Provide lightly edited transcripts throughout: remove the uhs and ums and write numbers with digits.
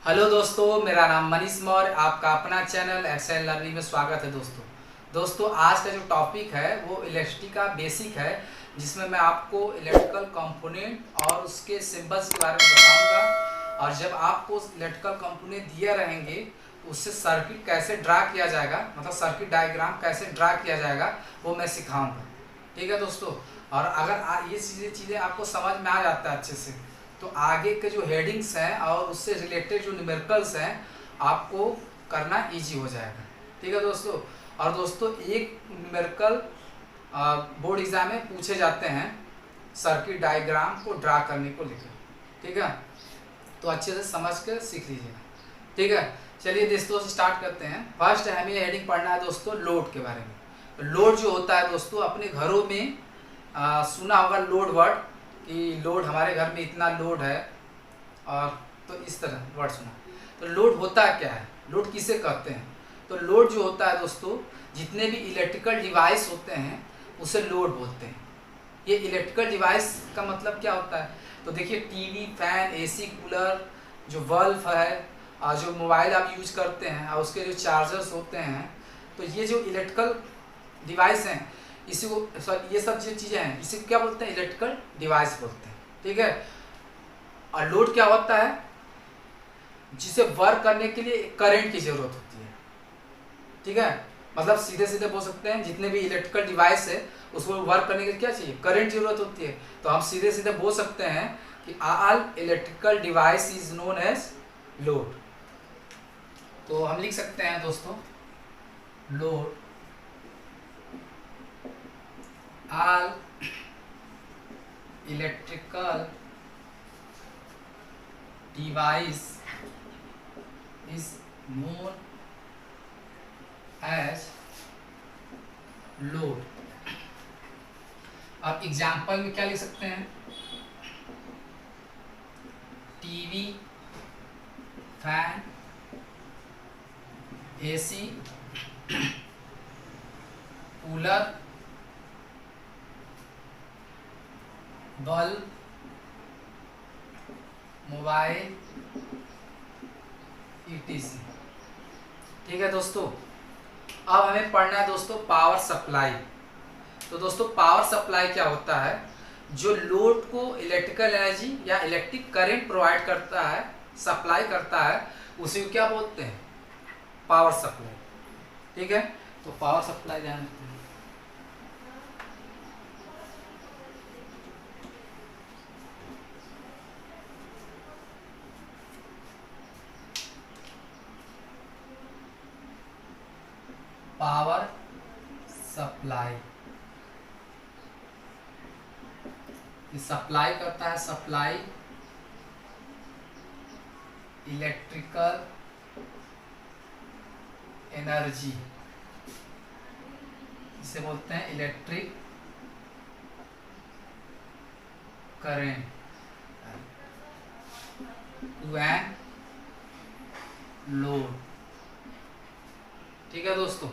Hello दोस्तों, मेरा नाम मनीष मौर्य, आपका अपना चैनल एक्सेल लर्निंग में स्वागत है। दोस्तों आज का जो टॉपिक है वो इलेक्ट्रिसिटी का बेसिक है, जिसमें मैं आपको इलेक्ट्रिकल कंपोनेंट और उसके सिंबल्स के बारे में बताऊंगा। और जब आपको इलेक्ट्रिकल कंपोनेंट दिए रहेंगे तो उससे सर्किट कैसे ड्रा किया जाएगा, मतलब सर्किट डायग्राम कैसे ड्रा किया जाएगा, वो मैं सिखाऊंगा। ठीक है दोस्तों। और अगर ये चीज़ें आपको समझ में आ जाता है अच्छे से, तो आगे के जो हेडिंग्स हैं और उससे रिलेटेड जो न्यूमेरिकल्स हैं आपको करना इजी हो जाएगा। ठीक है दोस्तों। और दोस्तों एक न्यूमेरिकल बोर्ड एग्जाम में पूछे जाते हैं सर्किट डायग्राम को ड्रा करने को लेकर। ठीक है, तो अच्छे से समझ कर सीख लीजिएगा। ठीक है, चलिए दोस्तों स्टार्ट करते हैं। फर्स्ट हमें हेडिंग पढ़ना है दोस्तों लोड के बारे में। तो लोड जो होता है दोस्तों, अपने घरों में सुना होगा लोड वर्ड, कि लोड हमारे घर में इतना लोड है, और तो इस तरह वर्ड सुना। तो लोड होता क्या है, लोड किसे कहते हैं? तो लोड जो होता है दोस्तों, जितने भी इलेक्ट्रिकल डिवाइस होते हैं उसे लोड बोलते हैं। ये इलेक्ट्रिकल डिवाइस का मतलब क्या होता है? तो देखिए टीवी, फैन, एसी, कूलर, जो बल्ब है, और जो मोबाइल आप यूज करते हैं और उसके जो चार्जर्स होते हैं, तो ये जो इलेक्ट्रिकल डिवाइस हैं, इसी को सॉरी ये सब जो चीज़ें हैं इसी को क्या बोलते हैं? इलेक्ट्रिकल डिवाइस बोलते हैं। ठीक है। और लोड क्या होता है? जिसे वर्क करने के लिए करंट की जरूरत होती है। ठीक है, मतलब सीधे सीधे बोल सकते हैं जितने भी इलेक्ट्रिकल डिवाइस है उसको वर्क करने के लिए क्या चाहिए? करंट जरूरत होती है। तो हम सीधे सीधे बोल सकते हैं कि all electrical device is known as load. तो हम लिख सकते हैं दोस्तों load all electrical device is known as load। अब एग्जाम्पल में क्या लिख सकते हैं? TV, fan, AC, cooler, bulb, mobile, ETC. ठीक है दोस्तों। अब हमें पढ़ना है दोस्तों पावर सप्लाई। तो दोस्तों पावर सप्लाई क्या होता है? जो लोड को इलेक्ट्रिकल एनर्जी या इलेक्ट्रिक करंट प्रोवाइड करता है, सप्लाई करता है, उसी को क्या बोलते हैं? Power supply. ठीक है, तो पावर सप्लाई ध्यान रखते हैं। पावर सप्लाई सप्लाई करता है, सप्लाई इलेक्ट्रिकल एनर्जी, इसे बोलते हैं electric current to an load. ठीक है दोस्तों।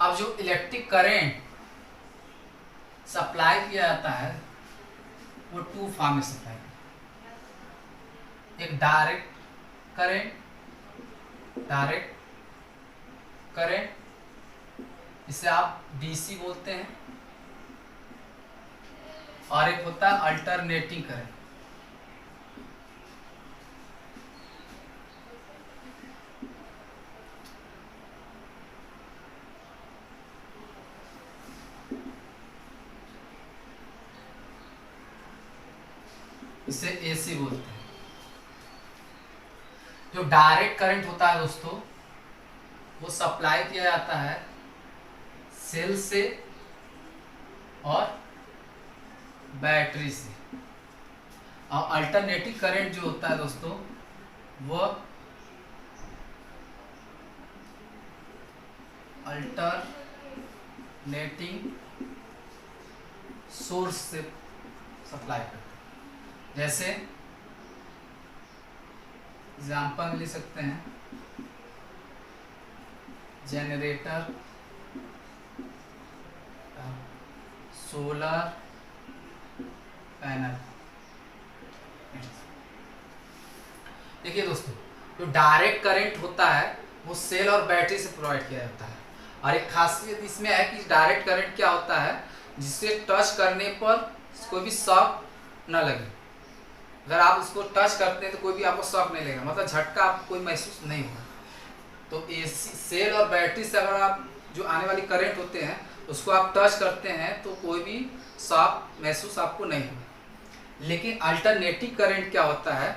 अब जो इलेक्ट्रिक करंट सप्लाई किया जाता है वो टू फॉर्म में सप्लाई, एक डायरेक्ट करंट, इसे आप डीसी बोलते हैं, और एक होता है अल्टरनेटिंग करंट। इसे एसी बोलते हैं। जो डायरेक्ट करंट होता है दोस्तों, वो सप्लाई किया जाता है सेल से और बैटरी से। और अल्टरनेटिव करंट जो होता है दोस्तों, वो अल्टरनेटिंग सोर्स से सप्लाई करते हैं। जैसे एग्जाम्पल ले सकते हैं जनरेटर, सोलर पैनल। देखिए दोस्तों, जो डायरेक्ट करंट होता है वो सेल और बैटरी से प्रोवाइड किया जाता है। और एक खासियत इसमें है कि डायरेक्ट करंट क्या होता है, जिससे टच करने पर कोई भी शॉक न लगे। अगर आप उसको टच करते हैं तो कोई भी आपको शॉक नहीं लगेगा, मतलब झटका आपको कोई महसूस नहीं होगा। तो एसी सेल और बैटरी से अगर आप जो आने वाली करंट होते हैं उसको आप टच करते हैं तो कोई भी शॉक महसूस आपको नहीं होगा। लेकिन अल्टरनेटिव करंट क्या होता है,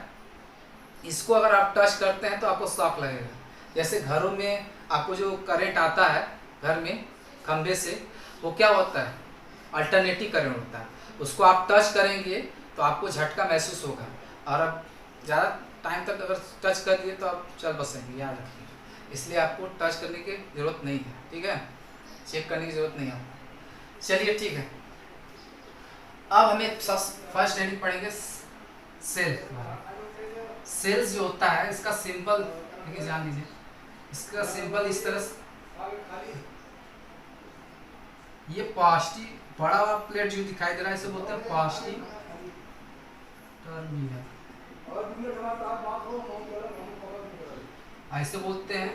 इसको अगर आप टच करते हैं तो आपको शॉक लगेगा। जैसे घरों में आपको जो करंट आता है घर में खंभे से, वो क्या होता है, अल्टरनेटिव करंट होता है। उसको आप टच करेंगे तो आपको झटका महसूस होगा, और अब ज़्यादा टाइम तक अगर टच कर दिए तो आप चल बसेंगे, याद रखिए। इसलिए आपको टच करने की ज़रूरत नहीं है, ठीक है, चेक करने की ज़रूरत नहीं है आपको। चलिए ठीक है, अब हमें फर्स्ट हेडिंग पढ़ेंगे सेल। सेल्स जो होता है इसका सिंबल देखिए, जान लीजिए इसका सिंबल इस तरह से, ये पॉजिटिव बड़ा वाला प्लेट जो दिखाई दे रहा है इसे बोलते हैं पॉजिटिव टर्मिनल, ऐसे बोलते हैं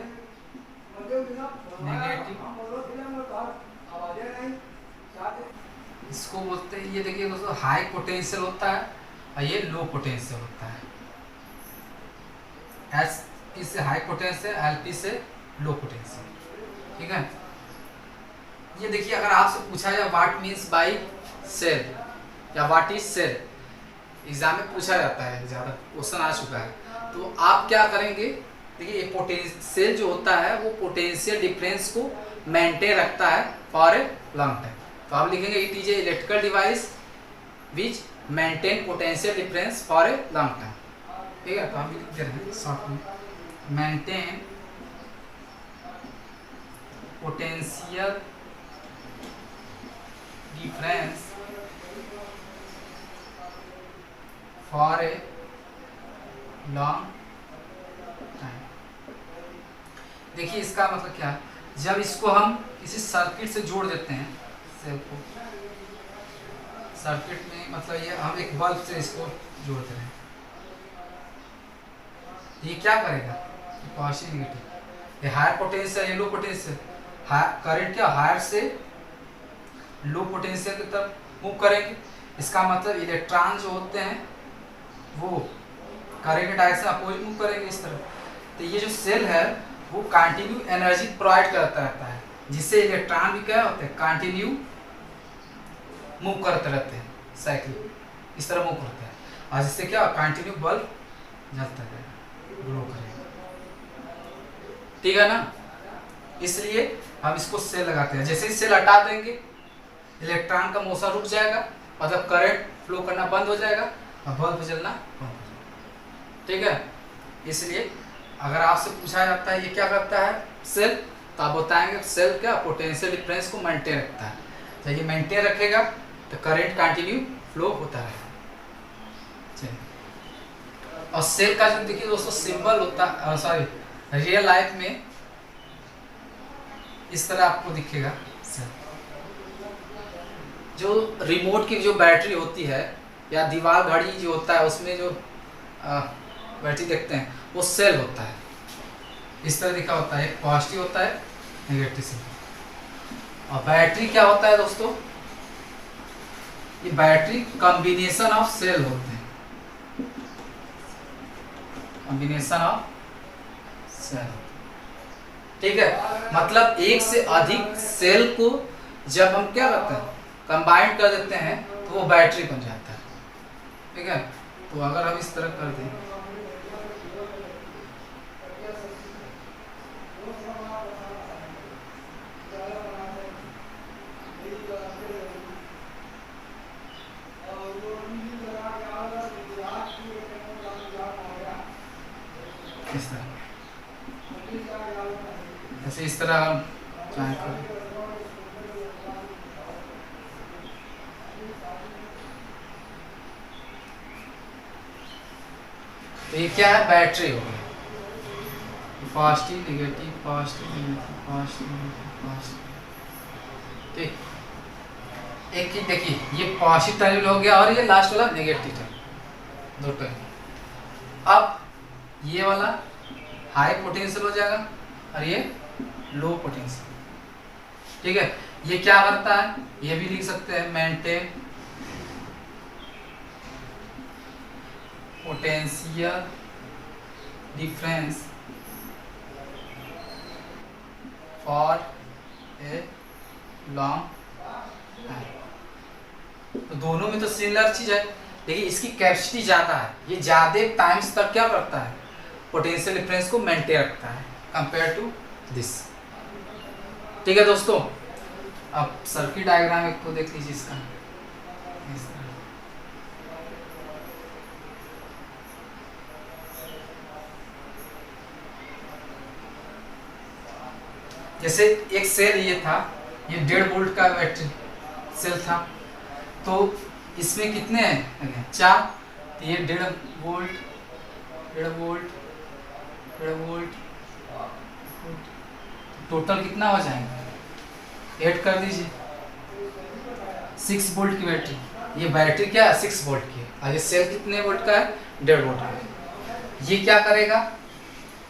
नेगेटिव, इसको बोलते हैं, ये देखिए दोस्तों हाई पोटेंशियल होता है और ये लो पोटेंशियल होता है। एस पी से हाई पोटेंशियल, एल पी से लो पोटेंशियल, ठीक है। ये देखिए, अगर आपसे पूछा जाए व्हाट मीन्स बाय सेल या व्हाट इज सेल, एग्जाम में पूछा जाता है, ज़्यादा क्वेश्चन आ चुका है, तो आप क्या करेंगे, देखिए ये पोटेंशियल जो होता है वो पोटेंशियल डिफरेंस को मेंटेन रखता है फॉर ए लॉन्ग टाइम। तो आप लिखेंगे it is a electrical device which maintain potential difference for a long time, ठीक है। तो हम लिख दे रहे हैं शॉर्ट में, maintain potential difference for a long time. देखिए इसका मतलब क्या है, जब इसको हम किसी सर्किट से जोड़ देते हैं, सेल को सर्किट में, मतलब ये हम एक बल्ब से इसको जोड़ दे रहे हैं, ये क्या करेगा, पॉजिटिव नेगेटिव, ये हायर पोटेंशियल, ये लो पोटेंशियल, करंट क्या हायर से लो पोटेंशियल की तरफ मूव करेंगे। इसका मतलब इलेक्ट्रॉन जो होते हैं वो करंट डायरेक्शन अपोजिट मूव करेंगे इस तरफ। तो ये जो सेल है वो कंटिन्यू एनर्जी प्रोवाइड करता रहता है, जिससे इलेक्ट्रॉन भी क्या होते हैं, कंटिन्यू मूव करते रहते हैं, साइकिल इस तरह मूव करते हैं, और जिससे क्या कंटिन्यू बल्ब जलता रहेगा, ग्लो करेगा, ठीक है ना। इसलिए हम इसको सेल लगाते हैं। जैसे ही सेल हटा देंगे इलेक्ट्रॉन का मोशन रुक जाएगा, मतलब करंट फ्लो करना बंद हो जाएगा और बल्ब जलना बंद हो जाएगा, ठीक है। इसलिए अगर आपसे पूछा जाता है ये क्या करता है सेल, तो आप बताएंगे सेल क्या पोटेंशियल डिफरेंस को मेंटेन रखता है। तो ये मेंटेन रखेगा तो करंट कंटिन्यू फ्लो होता रहेगा। और सेल का जो देखिए दोस्तों सिंबल होता है, सॉरी रियल लाइफ में इस तरह आपको दिखेगा। जो रिमोट की जो बैटरी होती है या दीवार घड़ी जो होता है उसमें जो बैटरी देखते हैं वो सेल होता है, इस तरह दिखा होता है, एक पॉजिटिव होता है नेगेटिव से। और बैटरी क्या होता है दोस्तों, ये बैटरी कॉम्बिनेशन ऑफ सेल होते हैं, कॉम्बिनेशन ऑफ सेल, ठीक है। मतलब एक से अधिक सेल को जब हम क्या करते हैं कंबाइन कर देते हैं तो वो बैटरी बन जाता है, ठीक है। तो अगर हम इस तरह कर दें, इस तरह, ऐसे इस तरह हम चाहे करें, तो ये क्या है, बैटरी हो गई, positive negative positive negative positive negative positive, ठीक। एक ही देखिए ये पॉजिटिव टर्मिनल हो गया और ये लास्ट वाला नेगेटिव टर्मिनल, दो टर्मिनल। अब ये वाला हाई पोटेंशियल हो जाएगा और ये लो पोटेंशियल। ठीक है, ये क्या करता है, ये भी लिख सकते हैं, maintain potential difference for a long time. तो दोनों में तो सिमिलर चीज है, लेकिन इसकी कैपेसिटी ज़्यादा है, ये ज़्यादा टाइम्स तक क्या करता है, पोटेंशियल डिफरेंस को मेंटेन रखता है कंपेयर टू दिस। ठीक है दोस्तों, अब सर्किट डायग्राम एक को देख लीजिए इसका। जैसे एक सेल ये था, ये 1.5 वोल्ट का बैटरी सेल था, तो इसमें कितने हैं, 4, तो ये 1.5 वोल्ट 1.5 वोल्ट 1.5 वोल्ट, टोटल कितना हो जाएंगे, ऐड कर दीजिए, 6 वोल्ट की बैटरी। ये बैटरी क्या है, 6 वोल्ट की है, और ये सेल कितने वोल्ट का है, 1.5 वोल्ट का है। ये क्या करेगा,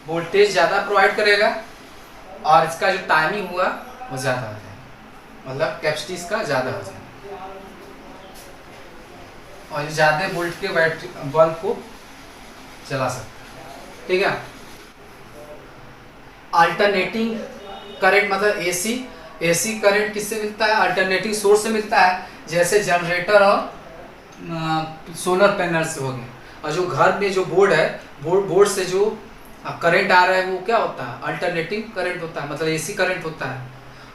वोल्टेज ज़्यादा प्रोवाइड करेगा और इसका जो टाइमिंग हुआ वो ज़्यादा हो जाएगा, मतलब कैपेसिटी इसका ज़्यादा हो जाएगा, और ये ज़्यादा वोल्ट के बैटरी बल्ब को चला सकता है। ठीक है, अल्टरनेटिंग करंट मतलब एसी करंट किससे मिलता है, अल्टरनेटिंग सोर्स से मिलता है, जैसे जनरेटर और सोलर पैनल से हो गए। और जो घर में जो बोर्ड है, बोर्ड से जो करंट आ रहा है वो क्या होता है, अल्टरनेटिंग करंट होता है, मतलब एसी करंट होता है।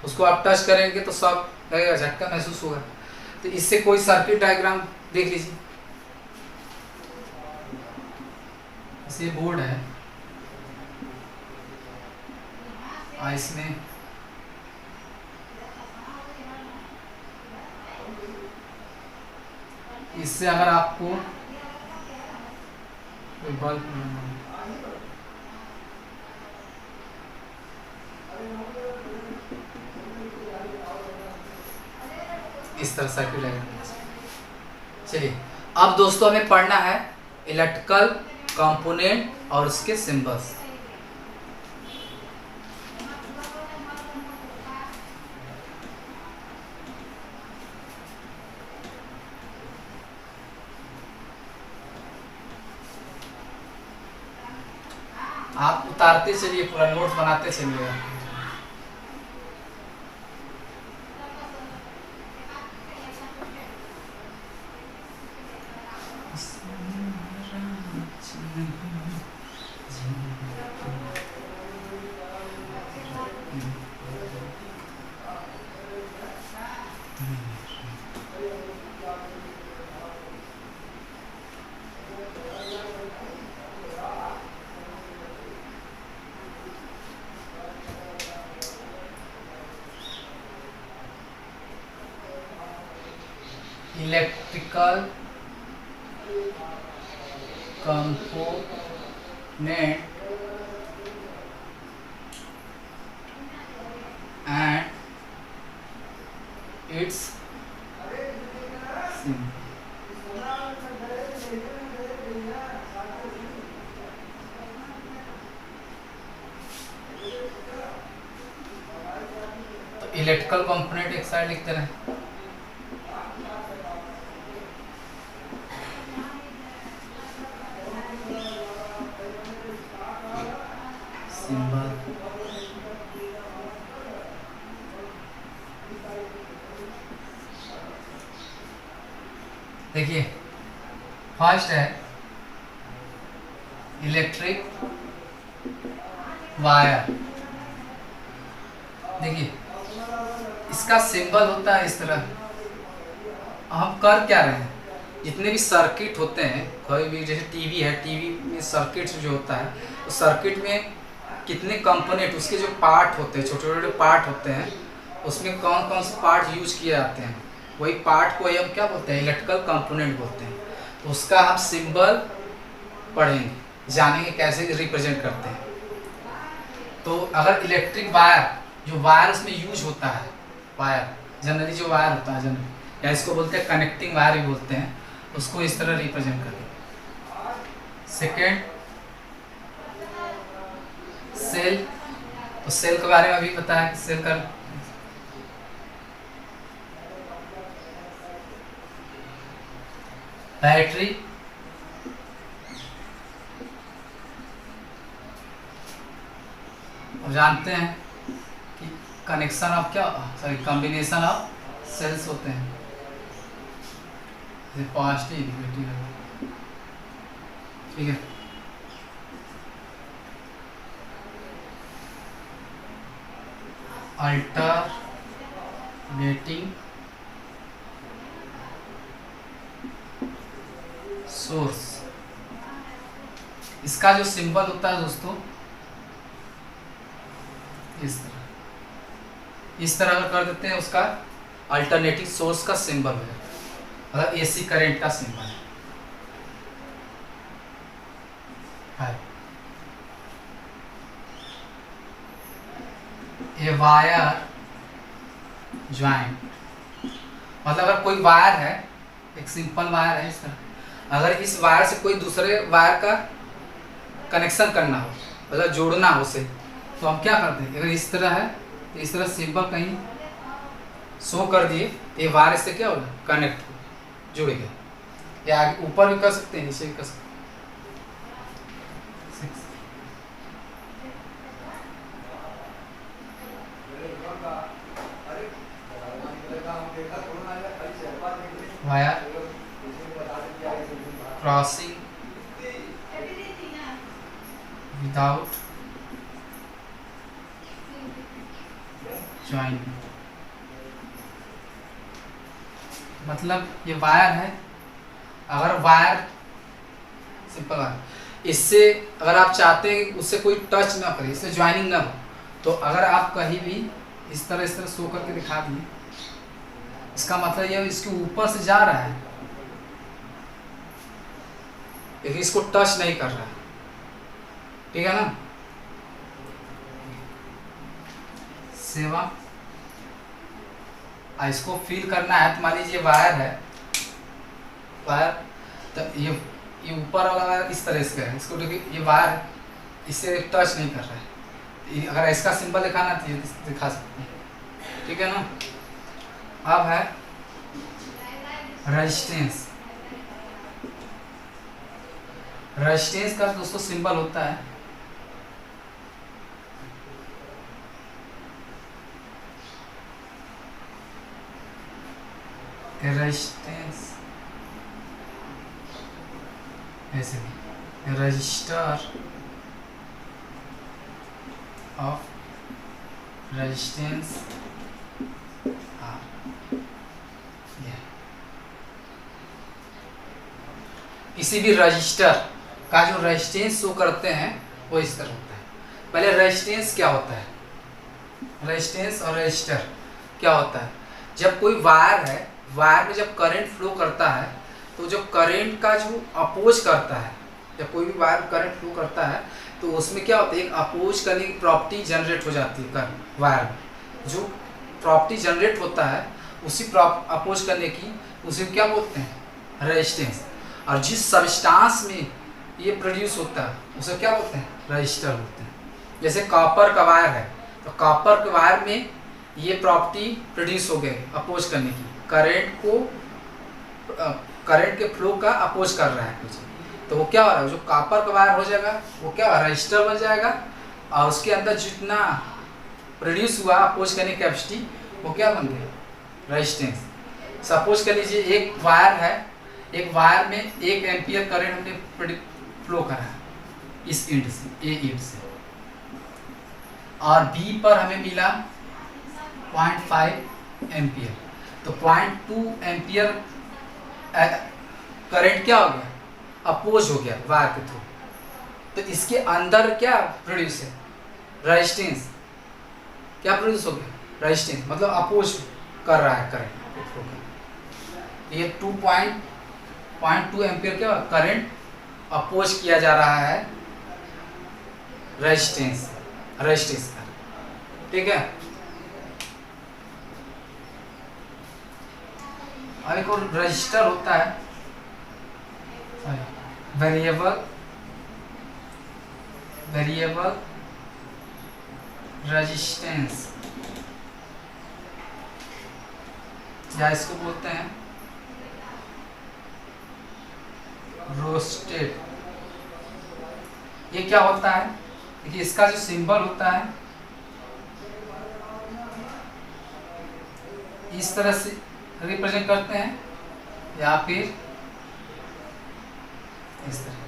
उसको आप टच करेंगे तो शॉक लगेगा, झटका महसूस होगा। तो इससे कोई सर्किट डायग्राम देख लीजिए, ये बोर्ड है और इसमें इससे अगर आपको कोई बल्ब इस तरह सर्किट डायग्राम। चलिए अब दोस्तों हमें पढ़ना है इलेक्ट्रिकल कंपोनेंट और उसके सिंबल्स। आप उतारते चलिए, पूरा नोट्स बनाते चलिएगा। Electrical component and its symbol. तो इलेक्ट्रिकल कंपोनेंट एक साइड लिखते रहे, सिंबल देखिए। फर्स्ट है इलेक्ट्रिक वायर। देखिए इसका सिंबल होता है इस तरह। हम कर क्या रहे हैं, जितने भी सर्किट होते हैं, कोई भी जैसे टीवी है, टीवी में सर्किट जो होता है, उस सर्किट में कितने कंपोनेंट, उसके जो पार्ट होते हैं, छोटे छोटे पार्ट होते हैं, उसमें कौन कौन से पार्ट यूज किए जाते हैं, वही पार्ट को हम क्या बोलते हैं, इलेक्ट्रिकल कंपोनेंट बोलते हैं। तो उसका हम सिंबल पढ़ेंगे, जानेंगे कैसे रिप्रेजेंट करते हैं। तो अगर इलेक्ट्रिक वायर, जो वायर उसमें यूज होता है, वायर जनरली जो वायर होता है जनरली, या इसको बोलते हैं कनेक्टिंग वायर भी बोलते हैं, उसको इस तरह रिप्रेजेंट करेंगे। सेकेंड सेल, तो सेल के बारे में अभी पता है कि सेल का बैटरी, और जानते हैं कि कनेक्शन ऑफ क्या, सॉरी कॉम्बिनेशन ऑफ सेल्स होते हैं, पॉजिटिव नेगेटिव, ठीक है। अल्टरनेटिंग सोर्स, इसका जो सिंबल होता है दोस्तों इस तरह अगर कर देते हैं, उसका अल्टरनेटिव सोर्स का सिंबल है, मतलब एसी करंट का सिंबल है। ए वायर ज्वाइंट, मतलब अगर कोई वायर है, एक सिंपल वायर है इस तरह, अगर इस वायर से कोई दूसरे वायर का कनेक्शन करना हो, मतलब जोड़ना हो उसे, तो हम क्या करते हैं, अगर इस तरह है तो इस तरह सिंबल कहीं शो कर दिए, ये वायर से क्या होगा, कनेक्ट हो, जुड़ गया। या आगे ऊपर भी कर सकते हैं, नीचे भी कर सकते हैं। वायर क्रॉसिंग विदाउट ज्वाइनिंग, मतलब ये वायर है, अगर वायर सिंपल वायर, इससे अगर आप चाहते हैं कि उससे कोई टच ना करे, इससे ज्वाइनिंग ना हो, तो अगर आप कहीं भी इस तरह शो करके दिखा दिए, इसका मतलब ये इसके ऊपर से जा रहा है लेकिन इसको टच नहीं कर रहा है, ठीक है ना। 7 इसको फील करना है, तो मान लीजिए वायर है, वायर तो ये ऊपर वाला वायर इस तरह से है, इसको देखिए ये वायर इससे टच नहीं कर रहा है, अगर इसका सिंबल दिखाना तो ये दिखा सकते हैं, ठीक है ना। अब है रेजिस्टेंस, रेजिस्टेंस का दोस्तों सिंबल होता है रेजिस्टेंस, ऐसे भी रजिस्टर ऑफ रेजिस्टेंस किसी भी रजिस्टर का जो रेजिस्टेंस शो करते हैं वो इस तरह होता है। पहले रेजिस्टेंस क्या होता है, रेजिस्टेंस और रजिस्टर क्या होता है, जब कोई वायर है, वायर में जब करंट फ्लो करता है, तो जो करंट का जो अपोज करता है, जब कोई भी वायर करंट फ्लो करता है तो उसमें क्या होता है, एक अपोज करने की प्रॉपर्टी जनरेट हो जाती है वायर में, जो प्रॉपर्टी जनरेट होता है उसी अपोज करने की, उसे क्या बोलते हैं, रेजिस्टेंस। और जिस सब्सटेंस में ये प्रोड्यूस होता है उसे क्या बोलते हैं, रजिस्टर बोलते हैं। जैसे कॉपर का वायर है, तो कॉपर के वायर में ये प्रॉपर्टी प्रोड्यूस हो गए अपोज करने की, करंट को करंट के फ्लो का अपोज कर रहा है कुछ, तो वो क्या हो रहा है, जो कॉपर का वायर हो जाएगा वो क्या रजिस्टर बन जाएगा, और उसके अंदर जितना प्रोड्यूस हुआ अपोज करने की कैपेसिटी वो क्या बन गया, रेजिस्टेंस। सपोज कर लीजिए एक वायर है, एक वायर में 1 एम्पियर करंट हमने फ्लो करा है इस एंड से, ए एंड से, और बी पर हमें मिला 0.5 एम्पियर, तो 0.2 एम्पियर करंट क्या हो गया, अपोज हो गया वायर के थ्रू, तो इसके अंदर क्या प्रोड्यूस है, रेजिस्टेंस, क्या प्रोड्यूस हो गया, रेजिस्टेंस, मतलब अपोज कर रहा है करंट के थ्रू। ये 2.2 एम्पियर क्या करंट अपोज किया जा रहा है रेजिस्टेंस का, ठीक है। और एक और रजिस्टर होता है, वेरिएबल रेजिस्टेंस, या इसको बोलते हैं रोस्टेड। ये क्या होता है, देखिए इसका जो सिंबल होता है इस तरह से रिप्रेजेंट करते हैं, या फिर इस तरह।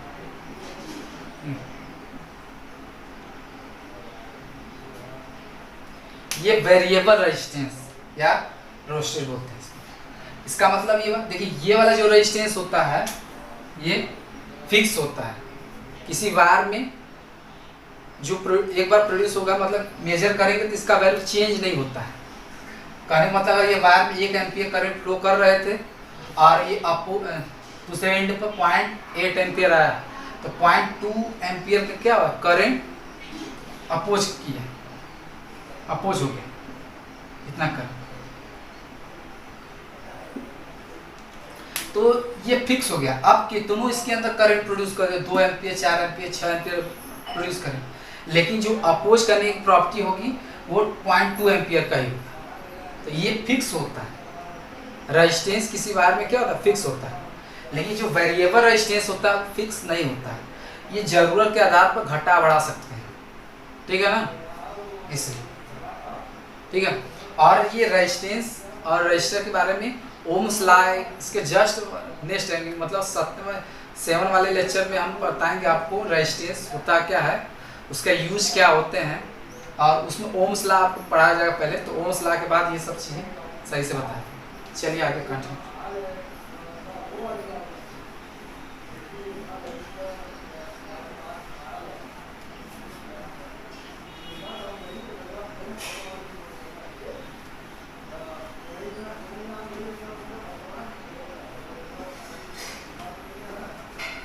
ये वेरिएबल रेजिस्टेंस या रोस्टेड बोलते हैं इसको। इसका मतलब ये देखिए, ये वाला जो रेजिस्टेंस होता है ये फिक्स होता है। किसी वायर में जो एक बार प्रोड्यूस होगा, मतलब मेजर करेंगे तो इसका वैल्यू चेंज नहीं होता है। कहने का मतलब ये वायर में 1 एम्पियर करंट फ्लो कर रहे थे और ये दूसरे एंड पर 0.8 एम्पियर आया, तो 0.2 एम्पियर का क्या हुआ, करंट अपोज किया, अपोज हो गया इतना करंट। तो ये फिक्स हो गया। अब कितनों इसके अंदर करंट प्रोड्यूस करे, 2 एम्पियर, 4 एम्पियर, 6 एम्पियर प्रोड्यूस करें, लेकिन जो अपोज करने की प्रॉपर्टी होगी वो 0.2 एम्पियर का ही होगा। तो ये फिक्स होता है। रेजिस्टेंस किसी वायर में क्या होता है, फिक्स होता है। लेकिन जो वेरिएबल रेजिस्टेंस होता है फिक्स नहीं होता है। ये जरूरत के आधार पर घटा बढ़ा सकते हैं, ठीक है ना, इसलिए, ठीक है। और ये रेजिस्टेंस और रजिस्टर के बारे में ओम्स लॉ, इसके जस्ट नेक्स्ट मतलब 7 वाले लेक्चर में हम बताएंगे आपको रेजिस्टेंस होता क्या है, उसका यूज क्या होते हैं, और उसमें ओम्स लॉ आपको पढ़ाया जाएगा पहले, तो ओम्स लॉ के बाद ये सब चीज़ें सही से बताएं। चलिए आगे कंटिन्यू।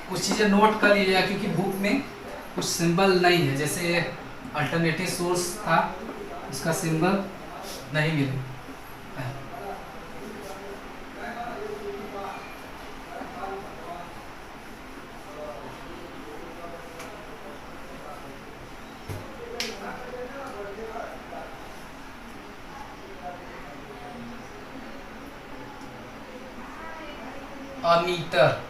कुछ चीज़ें नोट कर लीजिएगा क्योंकि बुक में कुछ सिंबल नहीं है, जैसे अल्टरनेटिव सोर्स था उसका सिंबल नहीं मिले। अमीटर,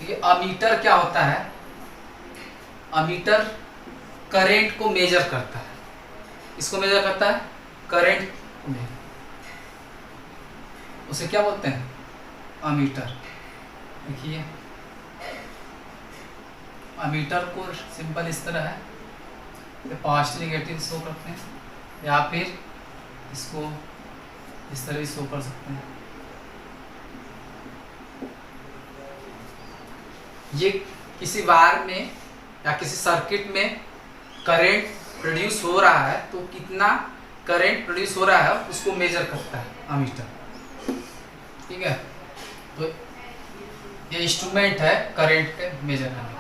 ये अमीटर क्या होता है, अमीटर करंट को मेजर करता है। इसको मेजर करता है करंट में, उसे क्या बोलते हैं, अमीटर। देखिए अमीटर को सिंपल इस तरह है, पॉजिटिव नेगेटिव शो करते हैं, या फिर इसको इस तरह भी शो कर सकते हैं। ये किसी वायर में या किसी सर्किट में करंट प्रोड्यूस हो रहा है, तो कितना करंट प्रोड्यूस हो रहा है उसको मेजर करता है अमीटर, ठीक है। तो ये इंस्ट्रूमेंट है करंट के मेजर करने का।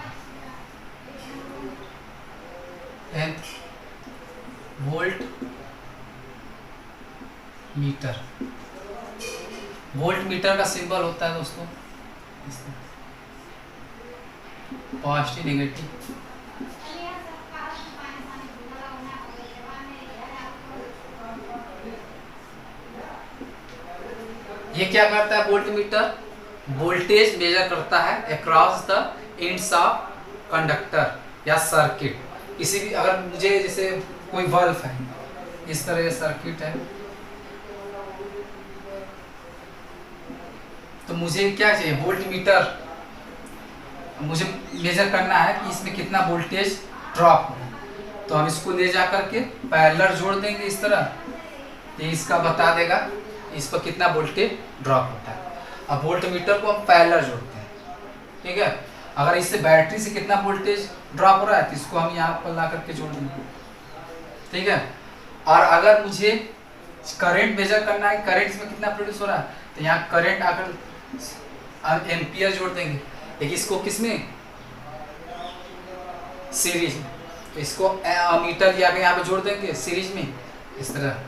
वोल्ट मीटर, वोल्ट मीटर का सिंबल होता है दोस्तों पॉजिटिव नेगेटिव। ये क्या करता है वोल्ट मीटर, वोल्टेज मेजर करता है across the ends of conductor या सर्किट। किसी भी, अगर मुझे जैसे कोई बल्ब है, इस तरह सर्किट है, तो मुझे क्या चाहिए, वोल्ट मीटर, मुझे मेजर करना है कि इसमें कितना वोल्टेज ड्रॉप हो रहा है। तो हम इसको ले जा करके पैरेलल जोड़ देंगे इस तरह, ये इसका बता देगा इस पर कितना वोल्टेज ड्रॉप होता है। अब वोल्ट मीटर को हम पैरेलल जोड़ते हैं, ठीक है। अगर इससे बैटरी से कितना वोल्टेज ड्रॉप हो रहा है तो इसको हम यहाँ पर ला करके जोड़ देंगे, ठीक है। और अगर मुझे करंट मेजर करना है, करंट में कितना प्रोड्यूस हो रहा है, तो यहाँ करंट आकर एम्पियर जोड़ देंगे, लेकिन इसको किसमें, सीरीज में, तो इसको मीटर लिया के यहाँ पे जोड़ देंगे सीरीज में इस तरह।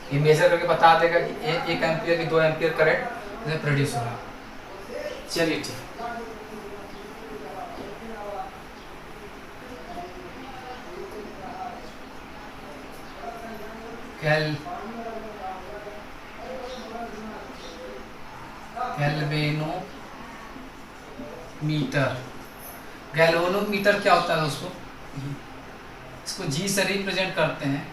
ये मेजर करके बता देगा कि 1 एम्पियर की 2 एम्पियर करंट प्रोड्यूस हो रहा है। चलिए ठीक। गैल्वेनोमीटर। गैल्वेनोमीटर क्या होता है दोस्तों? इसको जी से रिप्रेजेंट करते हैं।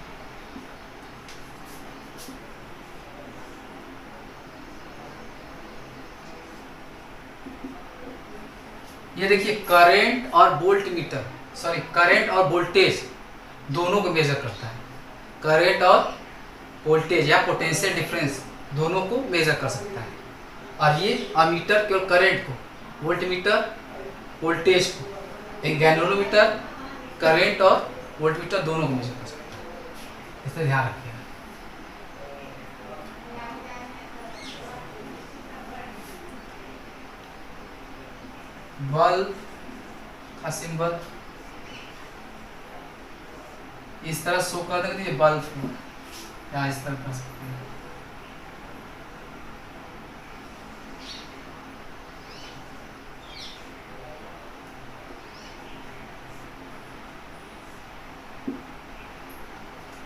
ये देखिए करंट और वोल्ट मीटर, सॉरी करंट और वोल्टेज दोनों को मेजर करता है। करंट और वोल्टेज या पोटेंशियल डिफरेंस दोनों को मेजर कर सकता है। और ये अमीटर केवल करंट को, वोल्ट मीटर वोल्टेज को, एक गैल्वेनोमीटर करंट और वोल्ट मीटर दोनों को मेजर कर सकता है। इससे ध्यान रखिएगा। बल्ब का सिंबल इस तरह शो कर देंगे, ये बल्ब या इस तरह कर सकते हैं।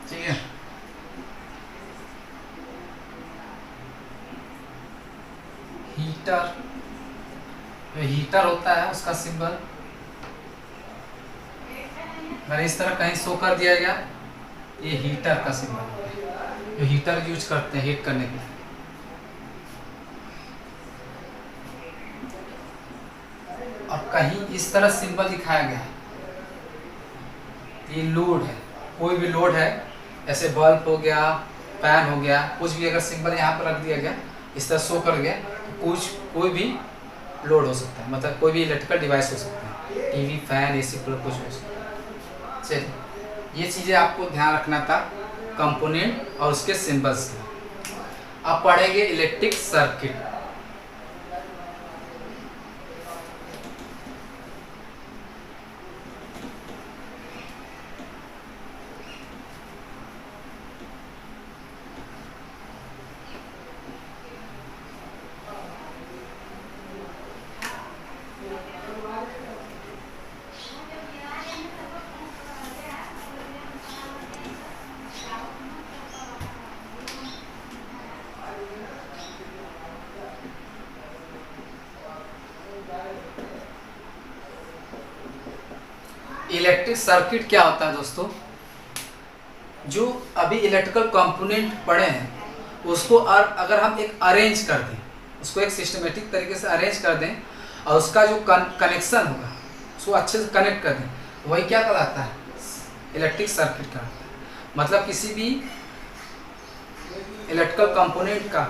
ठीक है, हीटर, जो हीटर होता है उसका सिंबल अगर इस तरह कहीं शो कर दिया गया, ये हीटर का सिंबल है, जो हीटर यूज करते हैं हीट करने के लिए। और कहीं इस तरह सिंबल दिखाया गया है, ये लोड है, कोई भी लोड है, ऐसे बल्ब हो गया, फैन हो गया, कुछ भी अगर सिंबल यहाँ पर रख दिया गया, इस तरह शो कर गया, तो कोई भी लोड हो सकता है, मतलब कोई भी इलेक्ट्रिकल डिवाइस हो सकता है, टीवी, फैन, एसी, कूलर, कुछ हो सकता है। चलिए, ये चीज़ें आपको ध्यान रखना था कंपोनेंट और उसके सिंबल्स का। अब पढ़ेंगे इलेक्ट्रिक सर्किट। इलेक्ट्रिक सर्किट क्या होता है दोस्तों? जो अभी इलेक्ट्रिकल कंपोनेंट पढ़े हैं उसको अगर हम एक अरेंज कर दें, उसको एक सिस्टमेटिक तरीके से अरेंज कर दें और उसका जो कनेक्शन होगा उसको अच्छे से कनेक्ट कर दें, वही क्या कहलाता है? इलेक्ट्रिक सर्किट कहलाता है। मतलब किसी भी इलेक्ट्रिकल कंपोनेंट का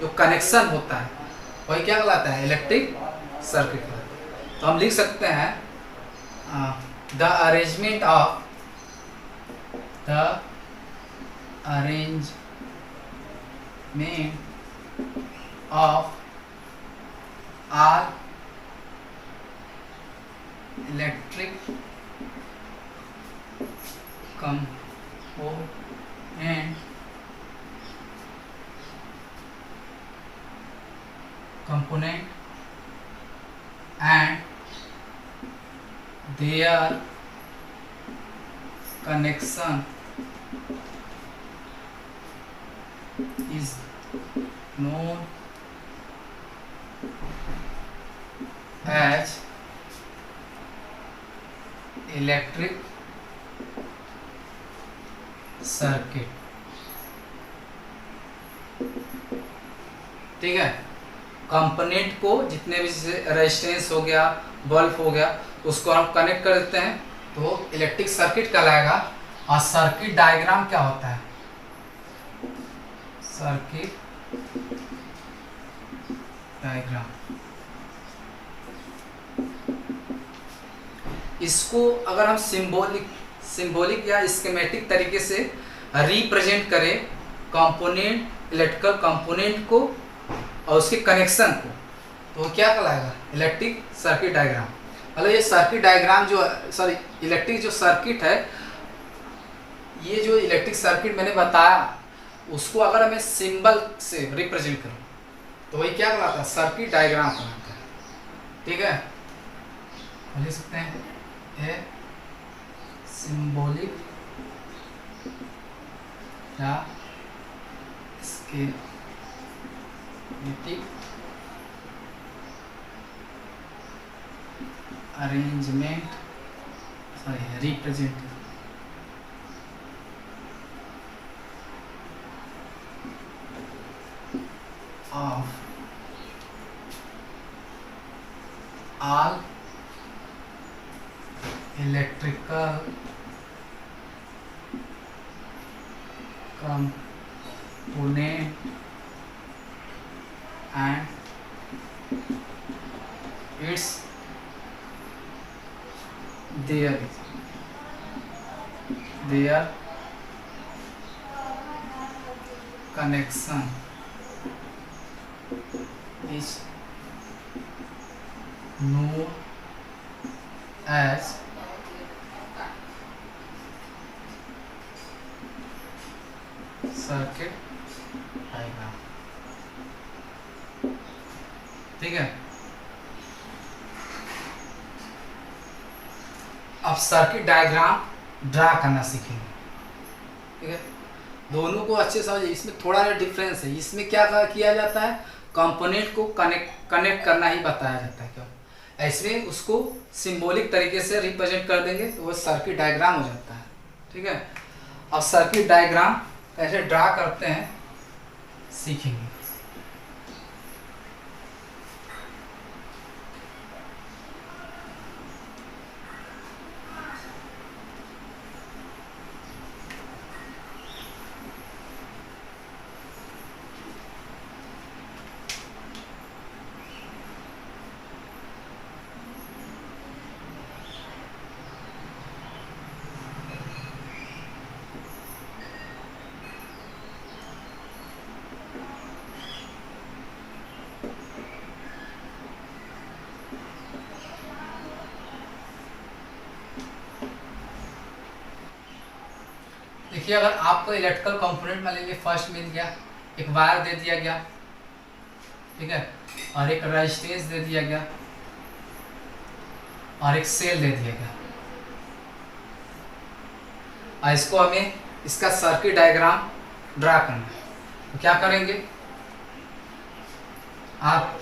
जो कनेक्शन होता है वही क्या कहलाता है? इलेक्ट्रिक सर्किट कहलाता है। तो हम लिख सकते हैं the arrangement of all electric component and their connection is known as electric circuit. ठीक है, कंपोनेंट को जितने भी रेजिस्टेंस हो गया, बल्ब हो गया, उसको हम कनेक्ट कर देते हैं तो इलेक्ट्रिक सर्किट कहलाएगा। और सर्किट डायग्राम क्या होता है? सर्किट डायग्राम, इसको अगर हम सिंबॉलिक या स्कीमेटिक तरीके से रिप्रेजेंट करें कंपोनेंट, इलेक्ट्रिकल कंपोनेंट को और उसके कनेक्शन को, तो क्या कहलाएगा? Electric circuit diagram. मतलब ये सर्किट डायग्राम जो, सॉरी इलेक्ट्रिक जो सर्किट है, ये जो इलेक्ट्रिक सर्किट मैंने बताया उसको अगर मैं सिंबल से रिप्रेजेंट करूं तो वही क्या कहलाता है? सर्किट डायग्राम कहलाता है। ठीक है, लिख सकते हैं ए सिंबॉलिक या schematic arrangement represent of all electrical component and its their connection is known as circuit diagram. ठीक है, अब सर्किट डायग्राम ड्रा करना सीखेंगे। ठीक है, दोनों को अच्छे समझिए। इसमें थोड़ा डिफरेंस है। इसमें क्या किया जाता है, कंपोनेंट को कनेक्ट करना ही बताया जाता है। क्यों, इसमें उसको सिंबॉलिक तरीके से रिप्रेजेंट कर देंगे तो वो सर्किट डायग्राम हो जाता है। ठीक है, अब सर्किट डायग्राम कैसे ड्रा करते हैं सीखेंगे। देखिए, अगर आपको इलेक्ट्रिकल कंपोनेंट मान लीजिए फर्स्ट मिल गया, एक वायर दे दिया गया, ठीक है, और एक रेजिस्टेंस दे दिया गया और एक सेल दे दिया गया, और इसको हमें इसका सर्किट डायग्राम ड्रा करना है। तो क्या करेंगे, आप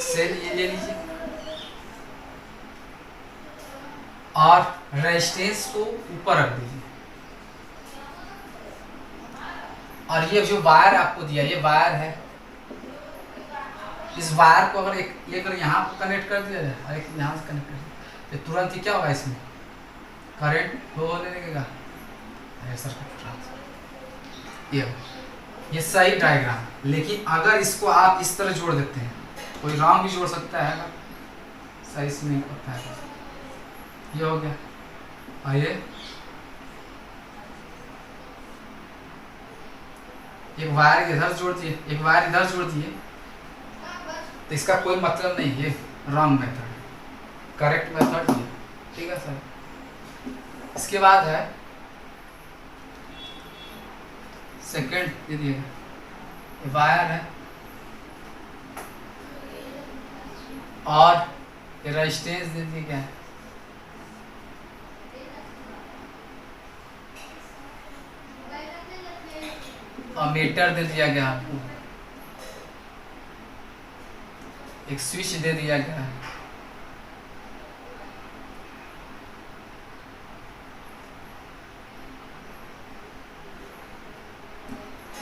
सेल ये ले लीजिए और रेजिस्टेंस को ऊपर रख दीजिए, और ये जो वायर आपको दिया, ये वायर है, इस वायर को अगर एक यहाँ कनेक्ट कर दिया जाए और एक यहाँ से कनेक्ट कर दिया तो तुरंत ही क्या होगा, इसमें करंट फ्लो होने लगेगा। ये सही डायग्राम। लेकिन अगर इसको आप इस तरह जोड़ देते हैं, कोई रॉन्ग भी जोड़ सकता है, अगर सही से नहीं होता है। ये हो गया, और ये एक वायर इधर जोड़ दिए, एक वायर इधर जोड़ दिए, तो इसका कोई मतलब नहीं, ये रॉन्ग मेथड है, करेक्ट मेथड ये। ठीक है सर। इसके बाद है सेकंड, ये दिए वायर है और ये रेजिस्टेंस दे दिए, क्या है, और मीटर दे दिया गया आपको, एक स्विच दे दिया गया है,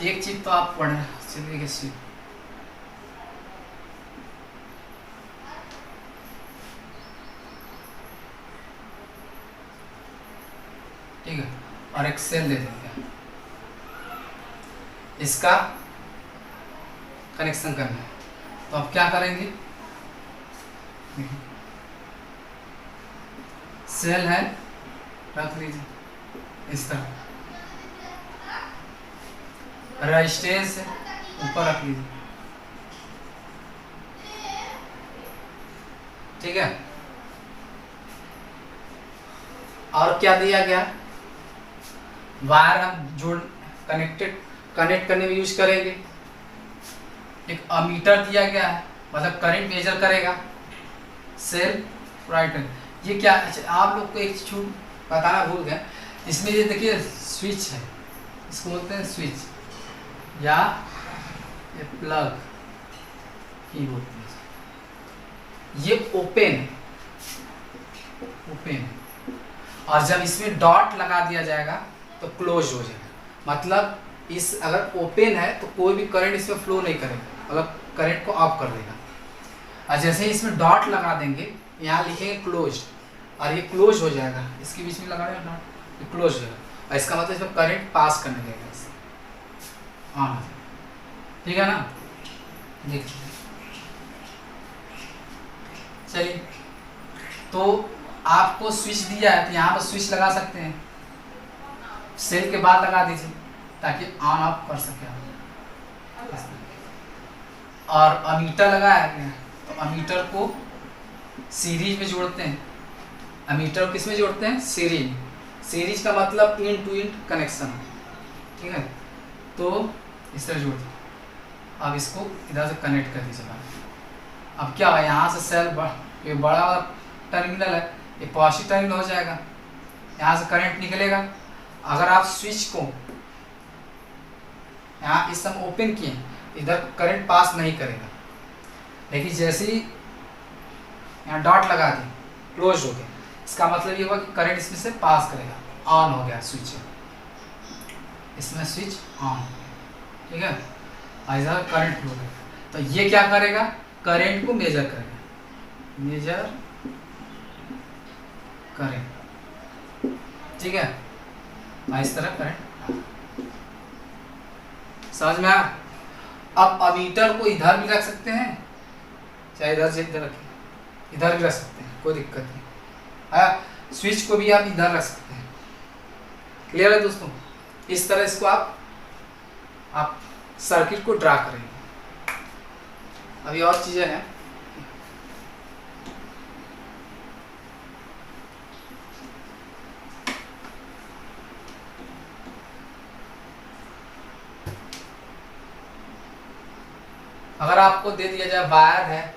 एक चीज तो आप पढ़े, चलिए स्विच, ठीक है, और एक सेल दे देंगे, इसका कनेक्शन करना है। तो अब क्या करेंगे, सेल है, रख लीजिए इस तरह, रेजिस्टेंस है, ऊपर रख लीजिए। ठीक है, और क्या दिया गया, वायर हम जोड़ कनेक्ट करने में यूज करेंगे। एक अमीटर दिया गया है, मतलब करंट मेजर करेगा, सेल्फ राइट हैंड। ये क्या, अच्छा आप लोग को एक चीज बताना भूल गए, इसमें ये देखिए स्विच है, इसको बोलते हैं स्विच या ये प्लग की बोलते हैं। ये ओपन है, ओपन है, और जब इसमें डॉट लगा दिया जाएगा तो क्लोज हो जाएगा। मतलब इस अगर ओपन है तो कोई भी करंट इसमें फ्लो नहीं करेगा, अगर करंट को ऑफ कर देगा। और जैसे ही इसमें डॉट लगा देंगे, यहाँ लिखेंगे क्लोज, और ये क्लोज हो जाएगा, इसके बीच में लगा देगा डॉट, ये क्लोज हो जाएगा, और इसका मतलब इसमें करंट पास करने देगा इसे। हाँ ठीक है ना, देखिए चलिए, तो आपको स्विच दिया है तो यहाँ पर स्विच लगा सकते हैं, सेल के बाद लगा दीजिए ताकि ऑन ऑफ कर सके आप। और अमीटर लगाया गया तो अमीटर को सीरीज में जोड़ते हैं। अमीटर को किस में जोड़ते हैं? सीरीज। सीरीज का मतलब इन टू इन कनेक्शन, ठीक है। तो इस तरह जोड़ दीजिए। अब इसको इधर से कनेक्ट कर दीजिए। अब क्या है, यहाँ से सेल ये बड़ा वाला टर्मिनल है, ये पॉजिटिव टर्मिनल हो जाएगा, यहाँ से करंट निकलेगा। अगर आप स्विच को यहाँ इस समय ओपन किए, इधर करंट पास नहीं करेगा, लेकिन जैसे ही यहाँ डॉट लगा दी, क्लोज हो गया, इसका मतलब ये हुआ कि करंट इसमें से पास करेगा, ऑन हो गया स्विच, इसमें स्विच ऑन, ठीक है। इधर करंट फ्लो गया, तो ये क्या करेगा, करंट को मेजर करेगा, मेजर करंट, ठीक है। इस तरह करंट समझ में आया। अब अमीटर को इधर भी रख सकते हैं, चाहे इधर से इधर रखें, इधर भी रख सकते हैं, कोई दिक्कत नहीं है। स्विच को भी आप इधर रख सकते हैं। क्लियर है दोस्तों? इस तरह इसको आप सर्किट को ड्रा करेंगे। अभी और चीजें हैं, अगर आपको दे दिया जाए वायर है,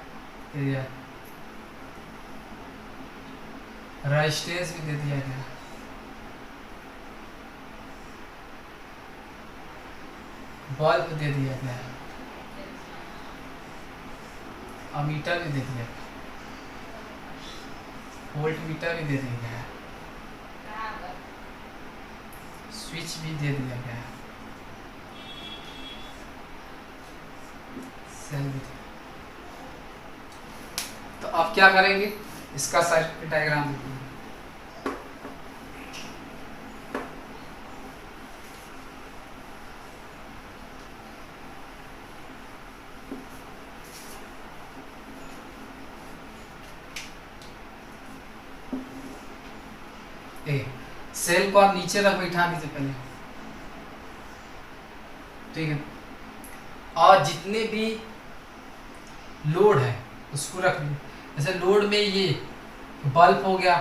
रेजिस्टेंस भी दे दिया गया, बल्ब दे दिया गया, अमीटर भी दे दिया गया, वोल्ट मीटर भी दे दिया गया, स्विच भी दे दिया गया, सेल भी। तो अब क्या करेंगे, इसका सर्किट डायग्राम देखिए। सेल को आप नीचे रख बैठा दीजिए पहले, ठीक है। और जितने भी लोड है उसको रख लीजिए। जैसे लोड में ये बल्ब हो गया,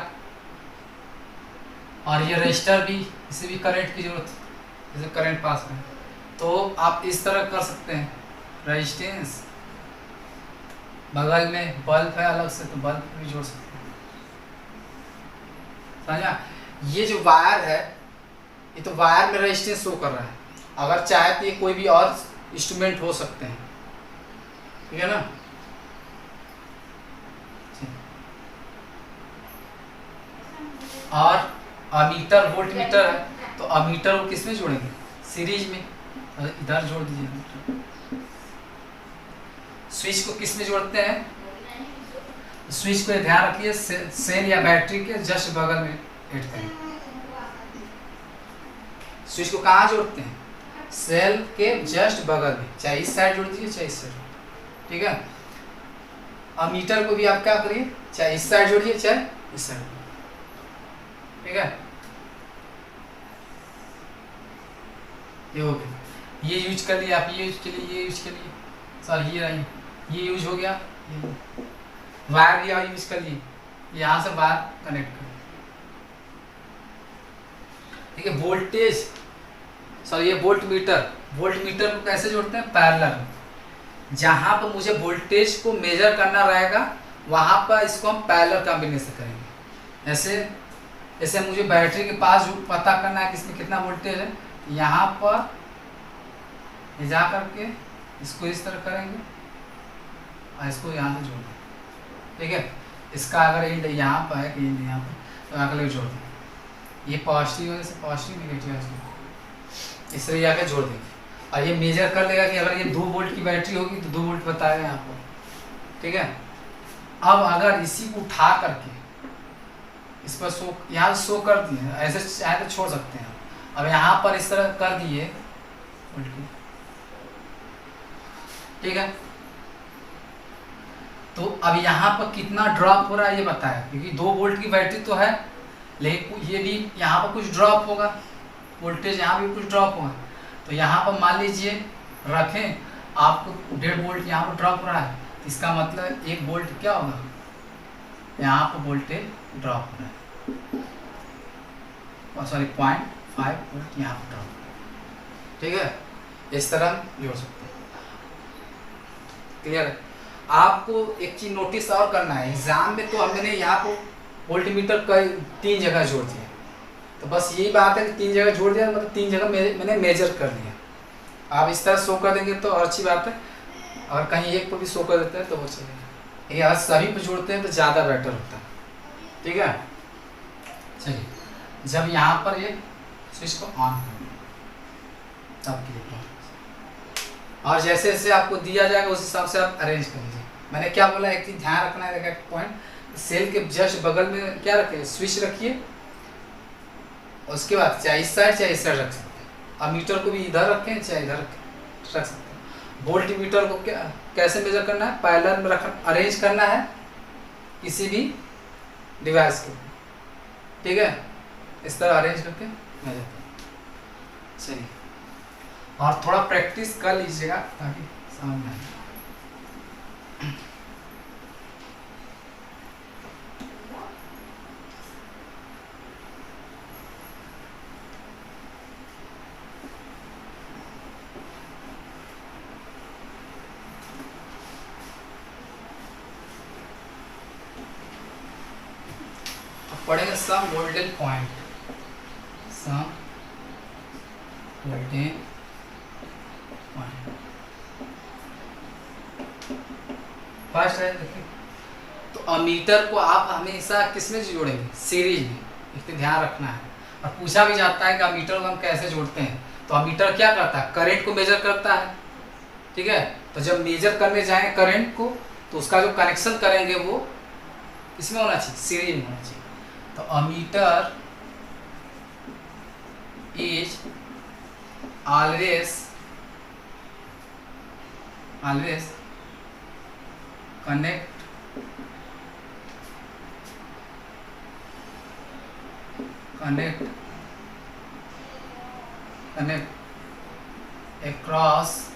और ये रजिस्टर भी, इसे भी करंट की जरूरत है, जैसे करंट पास करें, तो आप इस तरह कर सकते हैं। रेजिस्टेंस, बगल में बल्ब है अलग से, तो बल्ब भी जोड़ सकते हैं, समझा। ये जो वायर है, ये तो वायर में रेजिस्टेंस शो कर रहा है, अगर चाहे तो ये कोई भी और इंस्ट्रूमेंट हो सकते हैं, ठीक है ना। और अमीटर वोल्ट मीटर है, तो अमीटर को किस में जोड़ेंगे, सीरीज में, इधर जोड़ दीजिए। स्विच को किस में जोड़ते हैं, स्विच को ध्यान रखिए, सेल या बैटरी के जस्ट बगल में ऐड करें। स्विच को कहाँ जोड़ते हैं, सेल के जस्ट बगल में, चाहे इस साइड जोड़ दीजिए चाहे इस साइड, ठीक है। अमीटर को भी आप क्या करिए, चाहे इस साइड जोड़िए चाहे इस साइड, ठीक है। ये हो गया, ये यूज कर लिया आप, ये यूज कर लिए, ये यूज कर लिए, सॉरी ये यूज हो गया, वायर भी आप यूज कर लिए, यहाँ से वायर कनेक्ट कर, ठीक है। वोल्टेज, सॉरी ये वोल्ट मीटर, वोल्ट मीटर को कैसे जोड़ते हैं, पैरेलल। जहाँ पर मुझे वोल्टेज को मेजर करना रहेगा वहाँ पर इसको हम पैरेलल कॉम्बिनेशन करेंगे। ऐसे मुझे बैटरी के पास जो पता करना है कि इसमें कितना वोल्टेज है, यहाँ पर जा करके इसको इस तरह करेंगे और इसको यहाँ से जोड़ दें, ठीक है। इसका अगर एंड यहाँ पर है कि एंड यहाँ पर, तो अगले जोड़ दें। ये पॉजिटिव है, पॉजिटिव नेगेटिव है, इस तरह जाकर जोड़ देंगे और ये मेजर कर लेगा कि अगर ये 2 वोल्ट की बैटरी होगी तो 2 वोल्ट बताएगा यहाँ पर, ठीक है। अब अगर इसी को उठा करके इस पर शो, यहाँ शो कर दिए, ऐसे चाहे तो छोड़ सकते हैं। अब यहाँ पर इस तरह कर दिए, ठीक है। तो अब यहाँ पर कितना ड्रॉप हो रहा है ये बताया, क्योंकि 2 वोल्ट की बैटरी तो है, लेकिन ये भी यहाँ पर कुछ ड्रॉप होगा, वोल्टेज यहाँ भी कुछ ड्रॉप होगा। तो यहाँ पर मान लीजिए रखें आपको 1.5 वोल्ट यहाँ पर ड्रॉप हो रहा है, तो इसका मतलब 1 वोल्ट क्या होगा, यहाँ पर वोल्टेज ड्रॉप हो रहा है, सॉरी 0.5 वोल्ट यहाँ पर ड्रॉप हो रहा है, ठीक है। इस तरह जोड़ सकते हैं, क्लियर है। आपको एक चीज नोटिस और करना है, एग्जाम में तो हमने यहाँ को वोल्टमीटर कई 3 जगह जोड़ दिया, तो बस यही बात है कि 3 जगह जोड़ दिया, मतलब 3 जगह मैंने मेजर कर लिया। आप इस तरह शो कर देंगे तो और अच्छी बात है, और कहीं एक पर भी शो कर देते हैं तो वो चलेगा। ये आज सभी पे जोड़ते हैं तो ज़्यादा बेटर होता है, ठीक है। चलिए, जब यहाँ पर ये स्विच को ऑन कर तब क्लिक करें, और जैसे जैसे आपको दिया जाएगा उस हिसाब से आप अरेंज कर लीजिए। मैंने क्या बोला, एक चीज ध्यान रखना है, देखा पॉइंट, सेल के जस्ट बगल में क्या रखिए, स्विच रखिए, उसके बाद चाहे इस साइड चाहे इस साइड रख सकते हैं। अब मीटर को भी इधर रखें चाहे इधर रख सकते हैं। वोल्ट मीटर को क्या कैसे मेजर करना है, पैरेलल में रख अरेंज करना है किसी भी डिवाइस को, ठीक है। इस तरह अरेंज करके मेजर करें। चलिए, और थोड़ा प्रैक्टिस कर लीजिएगा ताकि समझ में आए। पढ़ेंगे सम वोल्टेज पॉइंट, सम वोल्टेज पॉइंट। फर्स्ट है, देखिए, तो अमीटर को आप हमेशा किसमें जोड़ेंगे, सीरीज में, इसमें ध्यान रखना है। और पूछा भी जाता है कि अमीटर को हम कैसे जोड़ते हैं, तो अमीटर क्या करता है, करंट को मेजर करता है, ठीक है। तो जब मेजर करने जाएंगे करंट को, तो उसका जो कनेक्शन करेंगे वो किसमें होना चाहिए, सीरीज में होना चाहिए। तो ammeter is always connect across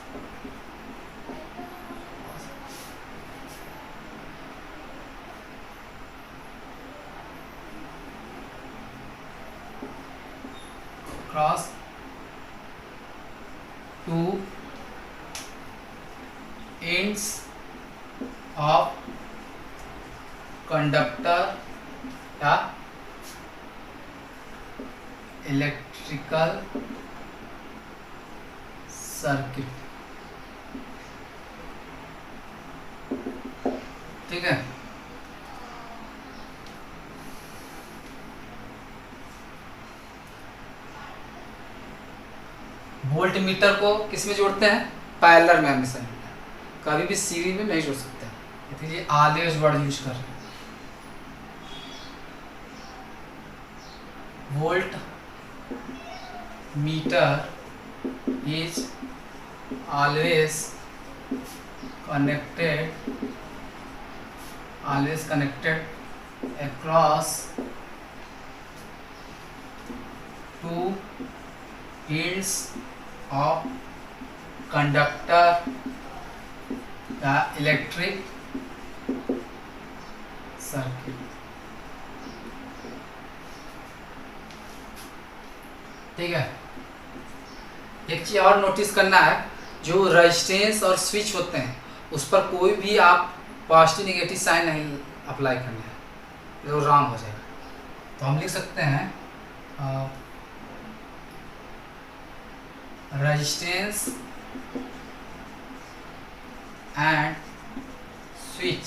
two ends of conductor या इलेक्ट्रिकल सर्किट, ठीक है। वोल्ट मीटर को किस में जोड़ते हैं, पैरेलल में हमेशा, कभी भी सीरीज में नहीं जोड़ सकते। देखिए ऑलवेज वर्ड यूज कर रहे हैं, volt meter is always connected across two ends of conductor the electric circuit, ठीक है। एक चीज और नोटिस करना है, जो रेजिस्टेंस और स्विच होते हैं उस पर कोई भी आप पॉजिटिव नेगेटिव साइन नहीं अप्लाई करना है, वो रॉन्ग हो जाएगा। तो हम लिख सकते हैं resistance and switch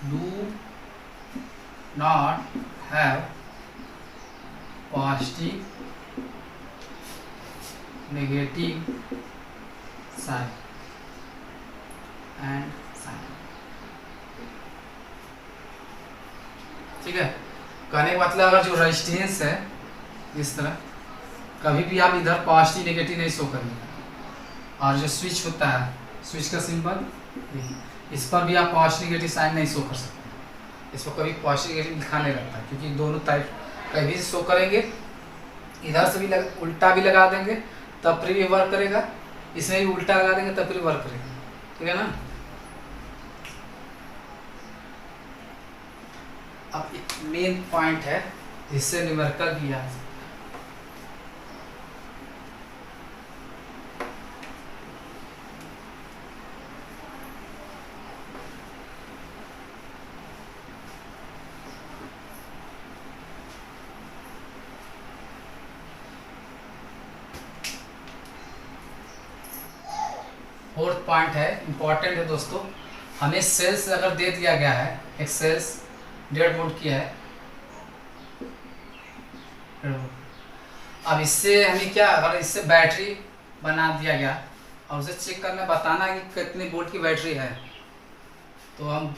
do not have positive negative sign and sign. ठीक है, कहने का मतलब अगर जो रेजिस्टेंस है इस तरह कभी भी आप इधर पॉजिटिव नेगेटिव नहीं शो करेंगे, और जो स्विच होता है स्विच का सिंबल इस पर भी आप पॉजिटिव नेगेटिव साइन नहीं शो कर सकते। इस पर कभी पॉजिटिव नेगेटिव लिखा नहीं रहता है, क्योंकि दोनों टाइप कभी भी शो करेंगे, इधर से भी उल्टा भी लगा देंगे तब फिर भी वर्क करेगा, इसमें भी उल्टा लगा देंगे तब फिर वर्क करेगा। ठीक है ना। अब मेन पॉइंट है जिससे न्यूमेरिकल भी आ सकता है। फोर्थ पॉइंट है, इम्पॉर्टेंट है दोस्तों, हमें सेल्स अगर दे दिया गया है, एक सेल्स 1.5 वोल्ट की है, अब इससे हमें क्या, अगर इससे बैटरी बना दिया गया और उसे चेक करना बताना कि कितने वोल्ट की बैटरी है, तो हम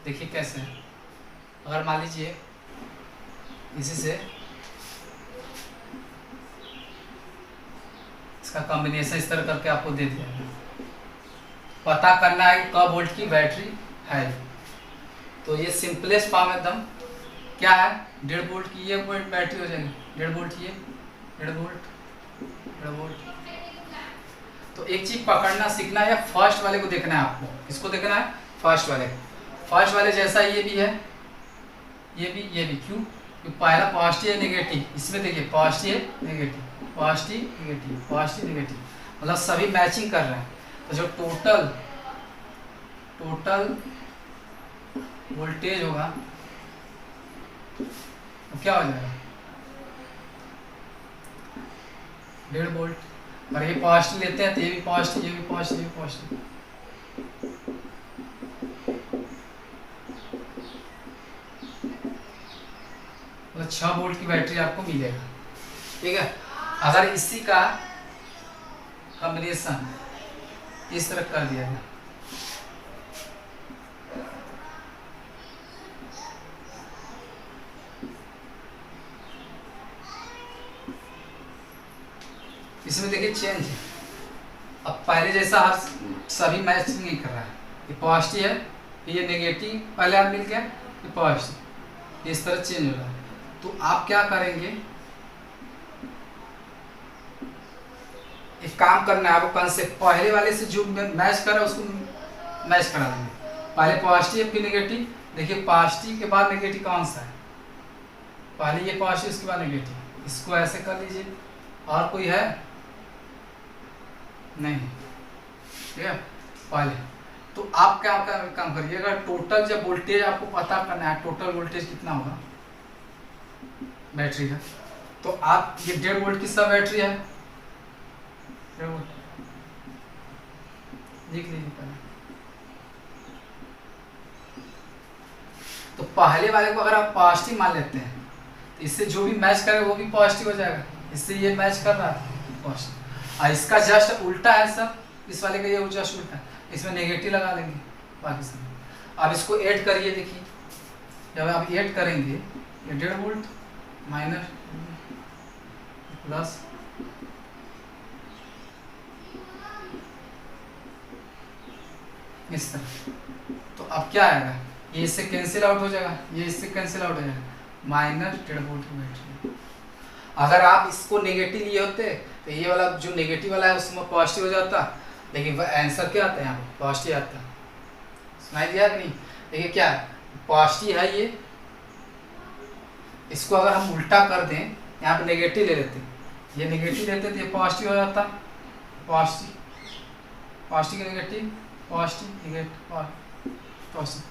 देखिए कैसे, अगर मान लीजिए इसी से इसका कॉम्बिनेशन इस तरह करके आपको दे दिया है, पता करना है कब वोल्ट की बैटरी है। तो ये सिंपलेस्ट फॉर्म एकदम क्या है, 1.5 वोल्ट की ये बैटरी हो जाएगी, 1.5 वोल्ट की ये 1.5 वोल्ट। तो एक चीज पकड़ना सीखना है, फर्स्ट वाले को देखना है आपको, किसको देखना है, फर्स्ट वाले जैसा ये भी है, ये भी क्यों, क्योंकि पहला पॉजिटिव है नेगेटिव, इसमें देखिए positive negative positive negative positive negative, मतलब सभी मैचिंग कर रहे हैं। तो जो टोटल वोल्टेज होगा तो क्या हो जाएगा, 1.5 वोल्ट। और ये पॉजिटिव लेते हैं तो ये भी पॉजिटिव, ये भी पॉजिटिव, ये भी पॉजिटिव। तो 6 वोल्ट की बैटरी आपको मिलेगा। ठीक है, अगर इसी का कॉम्बिनेशन इस तरह कर दिया गया, इसमें देखिए चेंज है, अब पहले जैसा हर सभी मैच नहीं कर रहा है, ये पॉजिटिव है, ये नेगेटिव, पहले आप मिल गया, ये पॉजिटिव, इस तरह चेंज हो रहा है। तो आप क्या करेंगे, एक काम करना है आपको, कंसेप्ट पहले वाले से जो मैच कर रहा है उसको मैच करा देंगे, पहले पॉजिटिव फिर नेगेटिव। देखिए पॉजिटिव के बाद नेगेटिव कौन सा है, पहले ये पॉजिटिव इसके बाद नेगेटिव, इसको ऐसे कर लीजिए। और कोई है नहीं, ठीक है पहले। तो आप क्या काम करिएगा, टोटल जब वोल्टेज आपको पता करना है, टोटल वोल्टेज कितना होगा बैटरी का, तो आप ये 1.5 वोल्ट की सब बैटरी है, 1.5 वोल्ट लिख लीजिए पहले। तो पहले वाले को अगर आप पॉजिटिव मान लेते हैं तो इससे जो भी मैच करेगा वो भी पॉजिटिव हो जाएगा, इससे ये मैच कर रहा है पॉजिटिव। और इसका जस्ट उल्टा है सब, इस वाले का ये जस्ट उल्टा है, इसमें नेगेटिव लगा देंगे बाकी सब। अब इसको ऐड करिए, देखिए जब आप ऐड करेंगे ये 1.5 वोल्ट माइनस प्लस इस तरह, तो अब क्या आएगा, ये इससे कैंसिल आउट हो जाएगा, ये इससे कैंसिल आउट हो जाएगा, माइनस 1.5 वोल्ट की बैटरी। अगर आप इसको नेगेटिव लिए होते तो ये वाला जो नेगेटिव वाला है उसमें पॉजिटिव हो जाता, लेकिन आंसर क्या आता है यहाँ पे, पॉजिटिव आता है। सुनाई दिया कि नहीं, देखिए क्या पॉजिटिव है ये, इसको अगर हम उल्टा कर दें, यहाँ पे नेगेटिव ले लेते, ये नेगेटिव लेते तो ये पॉजिटिव हो जाता, positive positive negative positive negative, positive.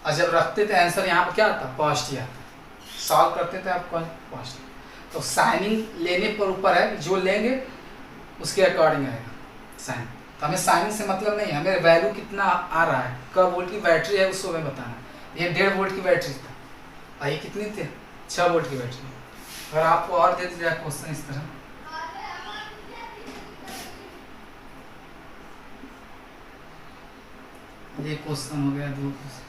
और जब रखते थे आंसर यहाँ पर क्या आता, पॉजिटिव आता। सॉल्व करते थे आप पॉजिटिव। तो साइनिंग लेने पर ऊपर है, जो लेंगे उसके अकॉर्डिंग आएगा साइन। तो हमें साइनिंग से मतलब नहीं है, हमें वैल्यू कितना आ रहा है, कब वोल्ट की बैटरी है उसको हमें बताना है। ये 1.5 वोल्ट की बैटरी था और ये कितनी थे, 6 वोल्ट की बैटरी। अगर आपको और दे दिया क्वेश्चन इस तरह, ये क्वेश्चन हो गया 2 क्वेश्चन।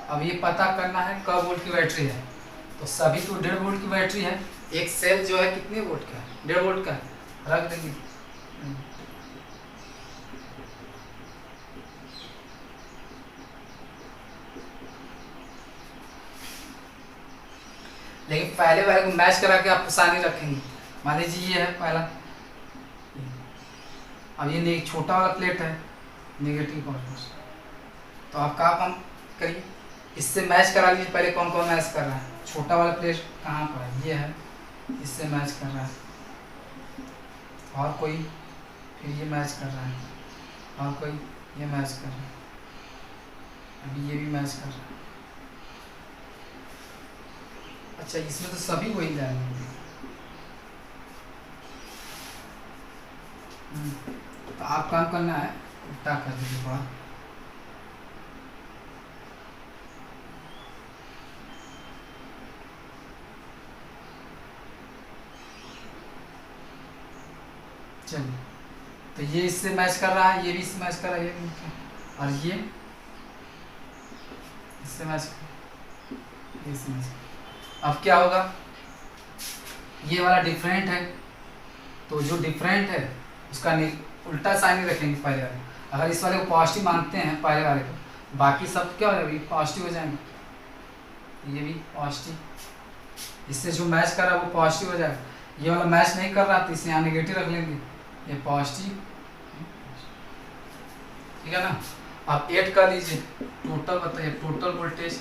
अब ये पता करना है कब वोल्ट की बैटरी है। तो सभी तो 1.5 वोल्ट की बैटरी है। एक सेल जो है कितने वोल्ट का है, 1.5 वोल्ट का है, रख देंगे। लेकिन पहले वाले को मैच करा के आप सानी रखेंगे। मान लीजिए ये है पहला, अब ये छोटा वाला प्लेट है नेगेटिव कॉन्फिडेंस। तो आप क्या काम करिए, इससे मैच करा लीजिए। पहले कौन कौन मैच कर रहा है, छोटा वाला प्लेट कहाँ पर है, ये है, इससे मैच कर रहा है। और कोई, फिर ये मैच कर रहा है, और कोई ये मैच कर रहा है, अभी ये भी मैच कर रहा है। अच्छा, इसमें तो सभी वही जाएंगे। तो आप काम करना है, उल्टा कर दीजिए थोड़ा। चलिए, तो ये इससे मैच कर रहा है, ये भी इससे मैच कर रहा है, ये भी, और ये इससे मैच कर, ये इससे मैच कर। अब क्या होगा, ये वाला डिफरेंट है, तो जो डिफरेंट है उसका उल्टा साइन रखेंगे पहले वाले। अगर इस वाले को पॉजिटिव मानते हैं पहले वाले को, बाकी सब क्या हो जाएगा, पॉजिटिव हो जाएंगे। ये भी पॉजिटिव, इससे जो मैच कर रहा है वो पॉजिटिव हो जाएगा। ये वाला मैच नहीं कर रहा तो इसे यहाँ नेगेटिव रख लेंगे, ये पॉजिटिव, ठीक है ना। आप ऐड कर लीजिए, टोटल बताइए, टोटल वोल्टेज।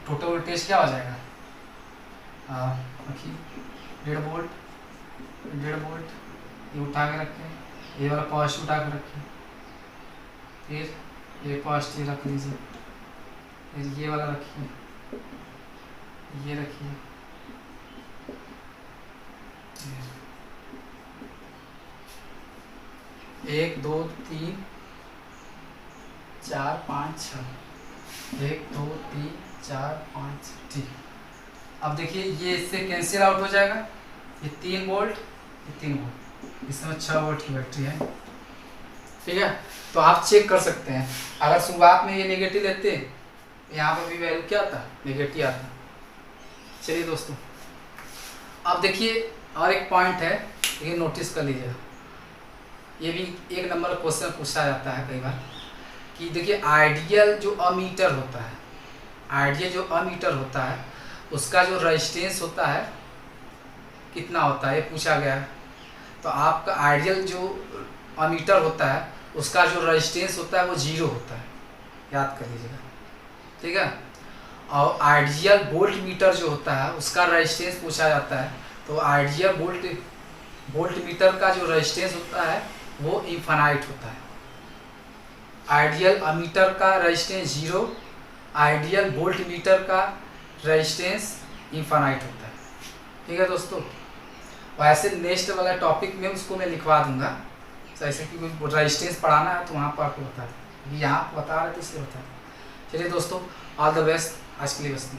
टोटल वोल्टेज क्या हो जाएगा, रखिए 1.5 वोल्ट, 1.5 वोल्ट, ये उठा के रखें, ये वाला पॉजिटिव उठा के रखिए, फिर ये पॉजिटिव रख लीजिए, फिर ये वाला रखिए, ये रखिए, 1 2 3 4 5 6, 1 2 3 4 5, ठीक। अब देखिए ये इससे कैंसिल आउट हो जाएगा, ये 3 वोल्ट, ये 3 वोल्ट, इसमें 6 वोल्ट की बैटरी है, ठीक है। तो आप चेक कर सकते हैं, अगर शुरुआत में ये नेगेटिव लेते यहाँ पर भी वैल्यू क्या आता, नेगेटिव आता। चलिए दोस्तों, अब देखिए और एक पॉइंट है, ये नोटिस कर लीजिएगा, ये भी 1 नंबर क्वेश्चन पूछा जाता है कई बार, कि देखिए आइडियल जो अमीटर होता है, आइडियल जो अमीटर होता है उसका जो रेजिस्टेंस होता है कितना होता है, ये पूछा गया है। तो आपका आइडियल जो अमीटर होता है उसका जो रेजिस्टेंस होता है वो 0 होता है, याद कर लीजिएगा, ठीक है। और आइडियल वोल्ट मीटर जो होता है उसका रेजिस्टेंस पूछा जाता है, तो आइडियल वोल्ट मीटर का जो रेजिस्टेंस होता है वो इनफाइनाइट होता है। आइडियल अमीटर का रेजिस्टेंस 0, आइडियल वोल्ट मीटर का रेजिस्टेंस इनफाइनाइट होता है, ठीक है दोस्तों। वैसे नेक्स्ट वाला टॉपिक में उसको मैं लिखवा दूंगा, जैसे कि रेजिस्टेंस पढ़ाना है तो वहाँ पर आपको बता दें, यहाँ बता रहे थे इसलिए बता दें। चलिए दोस्तों, ऑल द बेस्ट, आज के लिए बस।